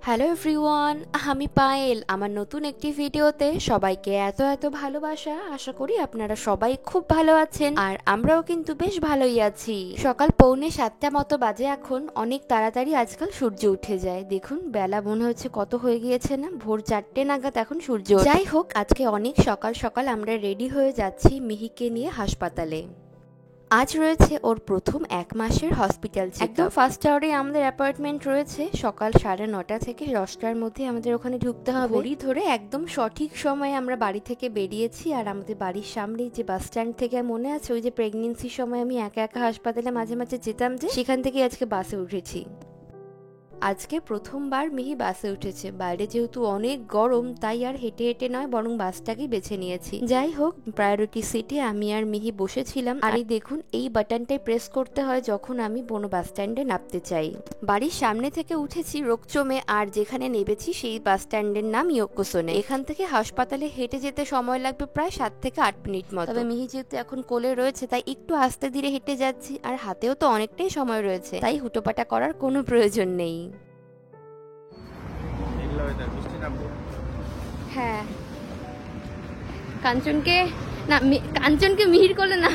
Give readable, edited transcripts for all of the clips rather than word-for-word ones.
Hello everyone, আমি পায়েল। আমার নতুন একটি ভিডিওতে সবাইকে এত এত ভালোবাসা। আশা করি আপনারা সবাই খুব ভালো আছেন, আর আমরাও কিন্তু বেশ ভালোই আছি। সকাল 6:45 মতো বাজে এখন। অনেক তাড়াতাড়ি আজকাল সূর্য উঠে যায়। দেখুন বেলা মনে হচ্ছে কত হয়ে গিয়েছে না, ভোর 4টে নাগাদ এখন সূর্য। যাই হোক, আজকে অনেক সকাল সকাল আমরা রেডি হয়ে যাচ্ছি মিহিকে নিয়ে হাসপাতালে। আজ রয়েছে ওর প্রথম 1 মাসের হসপিটাল চেকআপ। একদম ফার্স্ট আওয়ারে আমাদের অ্যাপয়েন্টমেন্ট রয়েছে। সকাল 9:30 থেকে 10টার মধ্যে আমাদের ওখানে ঢুকতে হবে। ঘড়ি ধরে একদম সঠিক সময়ে আমরা বাড়ি থেকে বেরিয়েছি। আর আমাদের বাড়ির সামনেই যে বাস স্ট্যান্ড থেকে, মনে আছে ওই যে প্রেগনেন্সির সময় আমি একা একা হাসপাতালে মাঝে মাঝে যেতাম, যে সেখান থেকে আজকে বাসে উঠেছি। আজকে প্রথমবার মিহি বাসে উঠেছে। বাইরে যেহেতু অনেক গরম, তাই আর হেঁটে হেঁটে নয়, বরং বাসটাকেই বেছে নিয়েছি। যাই হোক, প্রায়োরিটি সিটে আমি আর মিহি বসেছিলাম। আর এই দেখুন, এই বাটনটাই প্রেস করতে হয় যখন আমি কোনো বাস স্ট্যান্ডে নামতে চাই। বাড়ির সামনে থেকে উঠেছি রোকচমে, আর যেখানে নেমেছি সেই বাস স্ট্যান্ডের নাম ইয়োকোসোনে। এখান থেকে হাসপাতালে হেঁটে যেতে সময় লাগবে প্রায় 7 থেকে 8 মিনিট মতো। তবে মিহি যেহেতু এখন কোলে রয়েছে, তাই একটু আস্তে ধীরে হেঁটে যাচ্ছি। আর হাতেও তো অনেকটাই সময় রয়েছে, তাই হুটোপাটা করার কোনো প্রয়োজন নেই। হ্যাঁ, কাঞ্চনকে না, কাঞ্চনকে মিহির কোলে না,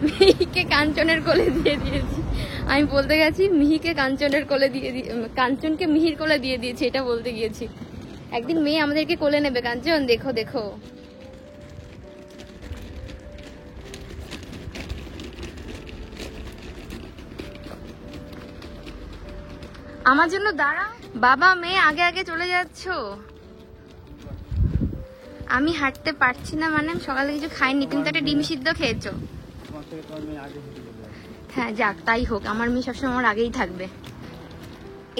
মিহিকে কাঞ্চনের কোলে দিয়ে দিয়েছি। আমি বলতে গেছি মিহিকে কাঞ্চনের কোলে দিয়ে কাঞ্চনকে মিহির কোলে দিয়ে দিয়েছি, এটা বলতে গিয়েছি। একদিন মেয়ে আমাদেরকে কোলে নেবে। কাঞ্চন দেখো দেখো, আমার জন্য দাঁড়া। বাবা মেয়ে আগে আগে চলে যাচ্ছ। আমি হাঁটতে পারছি না মানে আমি সকালে কিছু খাইনি। তুমি তো একটা ডিম সিদ্ধ খেয়েছো। হ্যাঁ যাক, তাই হোক, আমার মেয়ে সবসময় আমার আগেই থাকবে।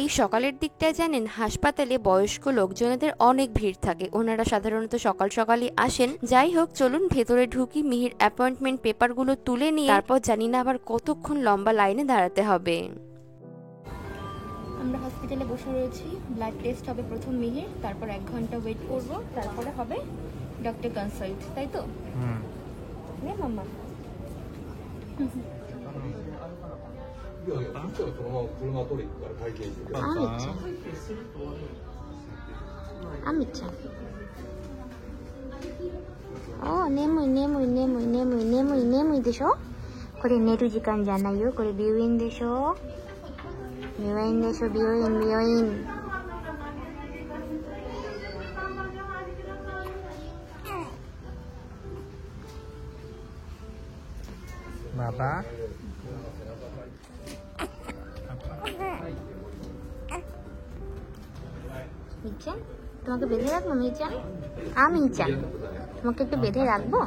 এই সকালের দিকটায় জানেন, হাসপাতালে বয়স্ক লোকজনেদের অনেক ভিড় থাকে। ওনারা সাধারণত সকাল সকালই আসেন। যাই হোক, চলুন ভেতরে ঢুকি, মিহির অ্যাপয়েন্টমেন্ট পেপারগুলো তুলে নিয়ে তারপর জানি না আবার কতক্ষণ লম্বা লাইনে দাঁড়াতে হবে। আমরা হসপিটালে বসে রয়েছি। ব্লাড টেস্ট হবে প্রথম মিহির, তারপর 1 ঘন্টা ওয়েট করব, তারপরে হবে ডক্টর কনসাল্ট, তাই তো? হ্যাঁ মাম্মা। আমিচ্ছা 어眠いでしょ。これ寝る時間じゃないよ。これ病院でしょ。病院でしょ。病院病院。বাবা মিচান, তোমাকে বেঁধে রাখবো মিচান? আমি মিচান, তোমাকে একটু বেঁধে রাখবো।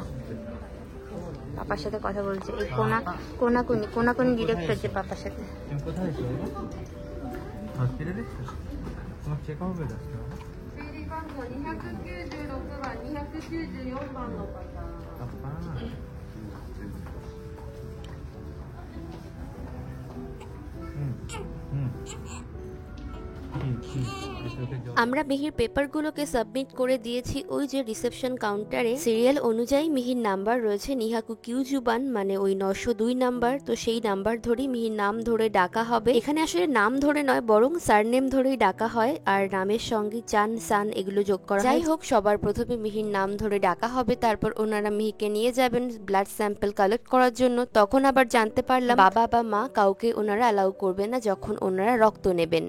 পাপার সাথে কথা বলছে। এই কোনাকুনি ডিরেক্ট হচ্ছে পাপার সাথে। তুমি কোথায় এসো? হসপিটালে এসো? তোমার চেক আপ হবে? আমরা মিহির পেপারগুলোকে সাবমিট করে দিয়েছি ওই যে রিসেপশন কাউন্টারে। সিরিয়াল অনুযায়ী মিহির নাম্বার রয়েছে নিহাকু কিউজুবান, মানে ওই 902 নাম্বার। তো সেই নাম্বার ধরেই মিহির নাম ধরে ডাকা হবে। এখানে আসলে নাম ধরে নয়, বরং সারনেম ধরেই ডাকা হয়, আর নামের সঙ্গে চান সান এগুলো যোগ করা হয়। যাই হোক, সবার প্রথমে মিহির নাম ধরে ডাকা হবে, তারপর ওনারা মিহিকে নিয়ে যাবেন ব্লাড স্যাম্পল কালেক্ট করার জন্য। তখন আবার জানতে পারলাম বাবা বা মা কাউকে ওনারা অ্যালাউ করবে না যখন ওনারা রক্ত নেবেন।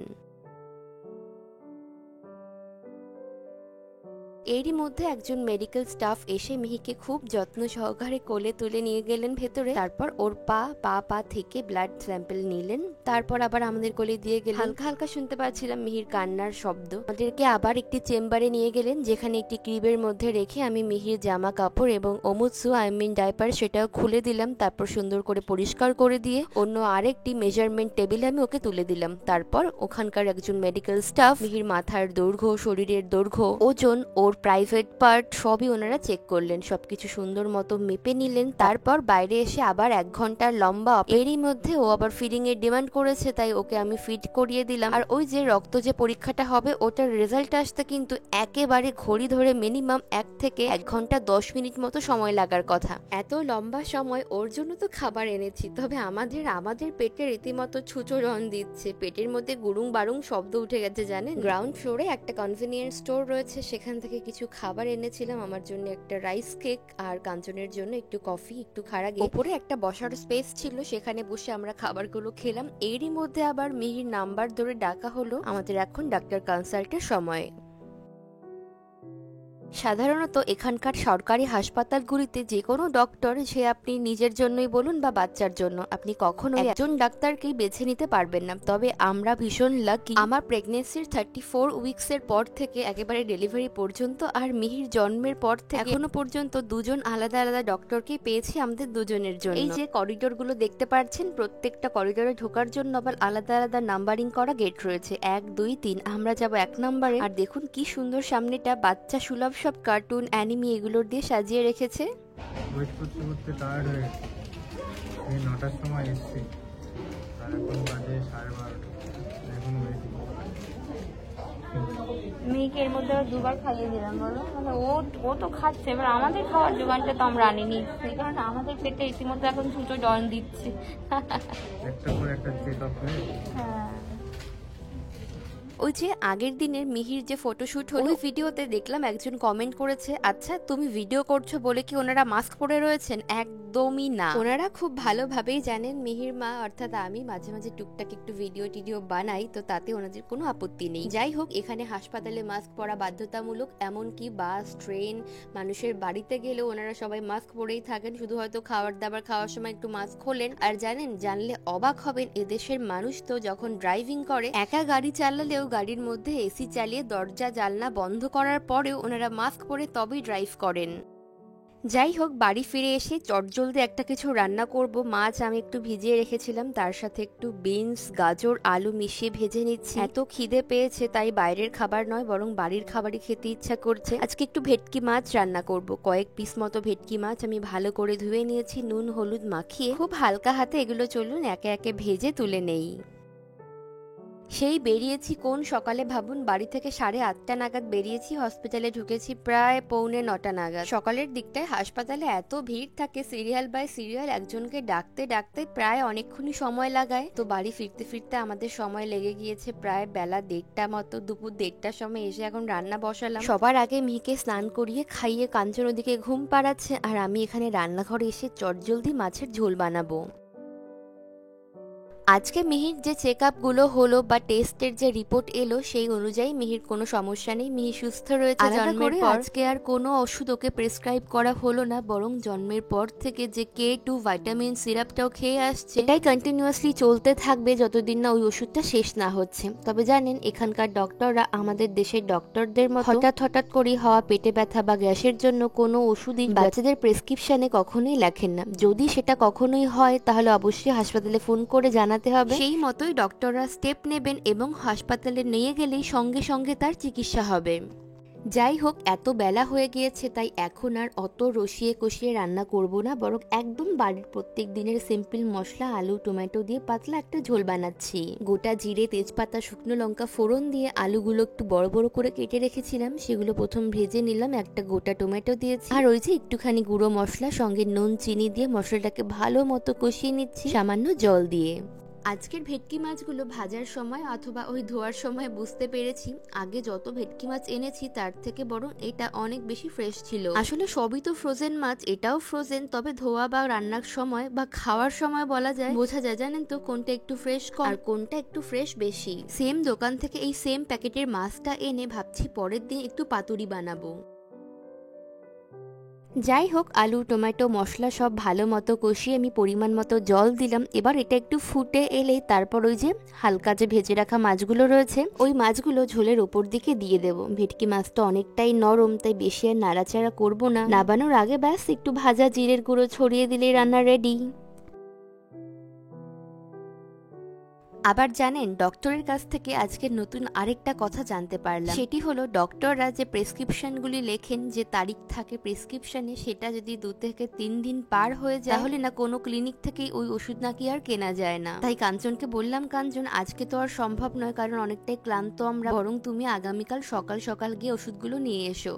এরই মধ্যে একজন মেডিকেল স্টাফ এসে মিহিকে খুব যত্ন সহকারে কোলে তুলে নিয়ে গেলেন ভেতরে। তারপর ওর পা থেকে ব্লাড স্যাম্পল নিলেন, তারপর আবার আমাদের কোলে দিয়ে গেলেন। হালকা হালকা শুনতে পাচ্ছিলাম মিহির কান্নার শব্দ। আমাদেরকে আবার একটি চেম্বারে নিয়ে গেলেন, যেখানে একটি ক্রিবের মধ্যে রেখে আমি মিহির জামা কাপড় এবং ওমুৎসু ডাইপার সেটাও খুলে দিলাম। তারপর সুন্দর করে পরিষ্কার করে দিয়ে অন্য আরেকটি মেজারমেন্ট টেবিলে আমি ওকে তুলে দিলাম। তারপর ওখানকার একজন মেডিকেল স্টাফ মিহির মাথার দৈর্ঘ্য, শরীরের দৈর্ঘ্য, ওজন, ওর ওর প্রাইভেট পার্ট সবই ওনারা চেক করলেন, সবকিছু সুন্দর মতো মেপে নিলেন। তারপর বাইরে এসে আবার 1 ঘন্টার লম্বা, এরই মধ্যে ও আবার ফিডিং এর ডিমান্ড করেছে, তাই ওকে আমি ফিড করিয়ে দিলাম। আর ওই যে রক্ত যে পরীক্ষাটা হবে ওটার রেজাল্ট আসতে কিন্তু একেবারে ঘড়ি ধরে মিনিমাম 1 থেকে 1 ঘন্টা 10 মিনিট মতো সময় লাগার কথা। এত লম্বা সময় ওর জন্য তো খাবার এনেছি, তবে আমাদের পেটে রীতিমতো ছুঁচোড়ন দিচ্ছে, পেটের মধ্যে গুড়ুং বারুং শব্দ উঠে গেছে জানেন। গ্রাউন্ড ফ্লোরে একটা কনভেনিয়েন্স স্টোর রয়েছে, সেখান থেকে কিছু খাবার এনেছিলাম, আমার জন্য একটা রাইস কেক আর কাঞ্চনের জন্য একটু কফি, একটু খারাগে। ওপরে একটা বসার স্পেস ছিল, সেখানে বসে আমরা খাবারগুলো খেলাম। এরই মধ্যে আবার মিহির নাম্বার ধরে ডাকা হলো, আমাদের এখন ডাক্তার কনসাল্টের সময়। সাধারণত এখানকার সরকারি হাসপাতালগুলিতে যে কোনো ডক্টর, সে আপনি নিজের জন্যই বলুন বা বাচ্চার জন্য, আপনি কখনোই একজন ডাক্তারকেই বেছে নিতে পারবেন না। তবে আমরা ভীষণ লাকি, আমার প্রেগনেন্সির 34 উইকসের পর থেকে একেবারে ডেলিভারি পর্যন্ত আর মিহির জন্মের পর থেকে এখনো পর্যন্ত দুজন আলাদা আলাদা ডক্টরকে পেয়েছি আমাদের দুজনের জন্য। এই যে করিডোরগুলো দেখতে পাচ্ছেন, প্রত্যেকটা করিডোরে ঢোকার জন্য আবার আলাদা আলাদা নাম্বারিং করা গেট রয়েছে, 1 2 3। আমরা যাব 1 নম্বরে। আর দেখুন কি সুন্দর সামনেটা বাচ্চা সুলভ সব কার্টুন অ্যানিমি এগুলোর দিয়ে সাজিয়ে রেখেছে। ওয়েট করতে করতে টায়ার্ড হয়ে এই 9টার সময় এসছি, আর এখন বাজে 12:30, এখন ওয়েট। মেয়েকে এর মধ্যে 2বার খাইয়ে দিলাম বলো, মানে ও তো খাচ্ছে, এবার আমাদের খাওয়ার জোগানটা তো আমরা আনিনি, সেই কারণে আমাদের পেটে ইতিমধ্যে এখন ছুটো জন দিচ্ছে। একটা পর একটা চেক আপ হয়ে হ্যাঁ, ওই যে আগের দিনের মিহির যে ফটোশুট হলো, ওই ভিডিওতে দেখলাম একজন কমেন্ট করেছে, আচ্ছা তুমি ভিডিও করছো বলে কি ওনারা মাস্ক পরে রয়েছেন? একদমই না, ওনারা খুব ভালোভাবেই জানেন মিহির মা অর্থাৎ আমি মাঝে মাঝে টুকটাক একটু ভিডিও বানাই, তো তাতে ওনাদের কোনো আপত্তি নেই। যাই হোক, এখানে হাসপাতালে মাস্ক পরা বাধ্যতামূলক, এমনকি বাস ট্রেন মানুষের বাড়িতে গেলেও ওনারা সবাই মাস্ক পরেই থাকেন, শুধু হয়তো খাবার দাবার খাওয়ার সময় একটু মাস্ক খোলেন। আর জানলে অবাক হবেন, এদেশের মানুষ তো যখন ড্রাইভিং করে, একা গাড়ি চালালেও গাড়ির মধ্যে এসি চালিয়ে দরজা জানলা বন্ধ করার পরেও ওনারা মাস্ক পরে তবেই ড্রাইভ করেন। যাই হোক, বাড়ি ফিরে এসে চটজলদি একটা কিছু রান্না করব। মাছ আমি একটু ভিজিয়ে রেখেছিলাম, তার সাথে একটু বিনস গাজর আলু মিশিয়ে ভেজে নিচ্ছি। এত খিদে পেয়েছে তাই বাইরের খাবার নয় বরং বাড়ির খাবারই খেতে ইচ্ছা করছে। আজকে একটু ভেটকি মাছ রান্না করব। কয়েক পিস মতো ভেটকি মাছ আমি ভালো করে ধুয়ে নিয়েছি, নুন হলুদ মাখিয়ে খুব হালকা হাতে এগুলো চলুন একে একে ভেজে তুলে নেই। সেই বেরিয়েছি কোন সকালে ভাবুন, বাড়ি থেকে 8:30 নাগাদ বেরিয়েছি, হসপিটালে ঢুকেছি প্রায় 8:45 নাগাদ। সকালের দিকটায় হাসপাতালে এত ভিড় থাকে, সিরিয়াল বাই সিরিয়াল একজনকে ডাকতে ডাকতে প্রায় অনেকক্ষণই সময় লাগায়। তো বাড়ি ফিরতে ফিরতে আমাদের সময় লেগে গিয়েছে প্রায় বেলা 1:30 মতো। দুপুর 1:30টার সময় এসে এখন রান্না বসালাম। সবার আগে মিহিকে স্নান করিয়ে খাইয়ে কাঞ্চন ওদিকে ঘুম পাড়াচ্ছে, আর আমি এখানে রান্নাঘরে এসে চটজলদি মাছের ঝোল বানাবো। আজকে মিহির যে চেক আপগুলো হলো বা টেস্টের যে রিপোর্ট এলো, সেই অনুযায়ী মিহির কোনো সমস্যা নেই, মিহি সুস্থ রয়েছে। জন্মের পর আজকে আর কোনো ওষুধ ওকে প্রেসক্রাইব করা হলো না, বরং জন্মের পর থেকে যে K2 ভাইটামিন সিরাপটাও খেয়ে আসছে, এটাই কন্টিনিউয়াসলি চলতে থাকবে যতদিন না ওই ওষুধটা শেষ না হচ্ছে। তবে জানেন, এখানকার ডক্টররা আমাদের দেশের ডক্টরদের মতো হঠাৎ করে হওয়া পেটে ব্যথা বা গ্যাসের জন্য কোনো ওষুধই বাচ্চাদের প্রেসক্রিপশনে কখনোই লেখেন না। যদি সেটা কখনোই হয় তাহলে অবশ্যই হাসপাতালে ফোন করে জানাতে হবে, সেই মতোই ডক্টররা স্টেপ নেবেন এবং হাসপাতালে নিয়ে গেলেই সঙ্গে সঙ্গে তার চিকিৎসা হবে। যাই হোক, এত বেলা হয়ে গিয়েছে তাই এখন আর অত রসিয়ে কষিয়ে রান্না করব না, বরং একদম বাড়ির প্রত্যেক দিনের সিম্পল মশলা আলু টমেটো দিয়ে পাতলা একটা ঝোল বানাচ্ছি। গোটা জিরে তেজপাতা শুকনো লঙ্কা ফোড়ন দিয়ে আলুগুলো একটু বড় বড় করে কেটে রেখেছিলাম, সেগুলো প্রথম ভেজে নিলাম, একটা গোটা টমেটো দিয়েছি, আর ওই যে একটুখানি গুঁড়ো মশলা সঙ্গে নুন চিনি দিয়ে মশলাটাকে ভালো মতো কষিয়ে নিচ্ছি সামান্য জল দিয়ে। আজকের ভেটকি মাছগুলো ভাজার সময় অথবা ওই ধোয়ার সময় বুঝতে পেরেছি আগে যত ভেটকি মাছ এনেছি তার থেকে বরং এটা অনেক বেশি ফ্রেশ ছিল। আসলে সবই তো ফ্রোজেন মাছ, এটাও ফ্রোজেন, তবে ধোয়া বা রান্নার সময় বা খাওয়ার সময় বলা যায়, বোঝা যায় জানেন তো কোনটা একটু ফ্রেশ কম আর কোনটা একটু ফ্রেশ বেশি। সেম দোকান থেকে এই সেম প্যাকেটের মাছটা এনে ভাবছি পরের দিন একটু পাতুরি বানাবো। যাই হোক, আলু টমেটো মশলা সব ভালো মতো কষিয়ে আমি পরিমাণ মতো জল দিলাম। এবার এটা একটু ফুটে এলেই তারপর ওই যে হালকা যে ভেজে রাখা মাছগুলো রয়েছে ওই মাছগুলো ঝোলের ওপর দিকে দিয়ে দেব। ভেটকি মাছটা অনেকটাই নরম, তাই বেশি আর নাড়াচাড়া করবো না। নাবানোর আগে ব্যাস একটু ভাজা জিরের গুঁড়ো ছড়িয়ে দিলেই রান্না রেডি। আবার জানেন, ডক্টরের কাছ থেকে আজকে নতুন আরেকটা কথা জানতে পারলাম। সেটি হলো ডক্টররা যে প্রেসক্রিপশনগুলি লেখেন, যে তারিখ থাকে প্রেসক্রিপশনে, সেটা যদি 2 থেকে 3 দিন পার হয়ে যায় তাহলে না কোনো ক্লিনিক থেকেই ওই ওষুধ নাকি আর কেনা যায় না। তাই কাঞ্চনকে বললাম, কাঞ্চন আজকে তো আর সম্ভব নয়, কারণ অনেকটাই ক্লান্ত আমরা, বরং তুমি আগামীকাল সকাল সকাল গিয়ে ওষুধগুলো নিয়ে এসো।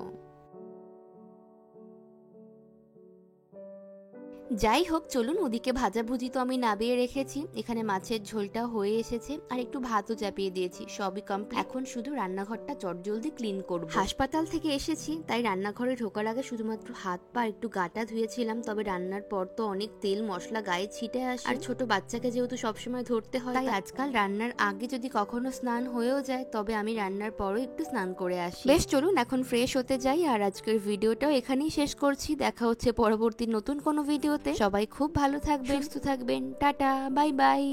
যাই হোক, চলুন ওদিকে ভাজাভুজি তো আমি নাবিয়ে রেখেছি, এখানে মাছের ঝোলটা হয়ে এসেছে আর একটু ভাতও চাপিয়ে দিয়েছি, সবই কমপ্লিট। এখন শুধু রান্নাঘরটা চটজলদি ক্লিন করব। হাসপাতাল থেকে এসেছি, তাই রান্নাঘরে ঢোকার আগে শুধুমাত্র হাত পা একটু গাটা ধুয়েছিলাম, তবে রান্নার পর তো অনেক তেল মশলা গায়ে ছিটে আসে, আর ছোট বাচ্চাকে যেহেতু সবসময় ধরতে হয়, তাই আজকাল রান্নার আগে যদি কখনো স্নান হয়েও যায়, তবে আমি রান্নার পরও একটু স্নান করে আসি। বেশ, চলুন এখন ফ্রেশ হতে যাই, আর আজকের ভিডিওটাও এখানেই শেষ করছি। দেখা হচ্ছে পরবর্তী নতুন কোনো ভিডিওতে। সবাই খুব ভালো থাকবেন, সুস্থ থাকবেন, টাটা, বাই বাই।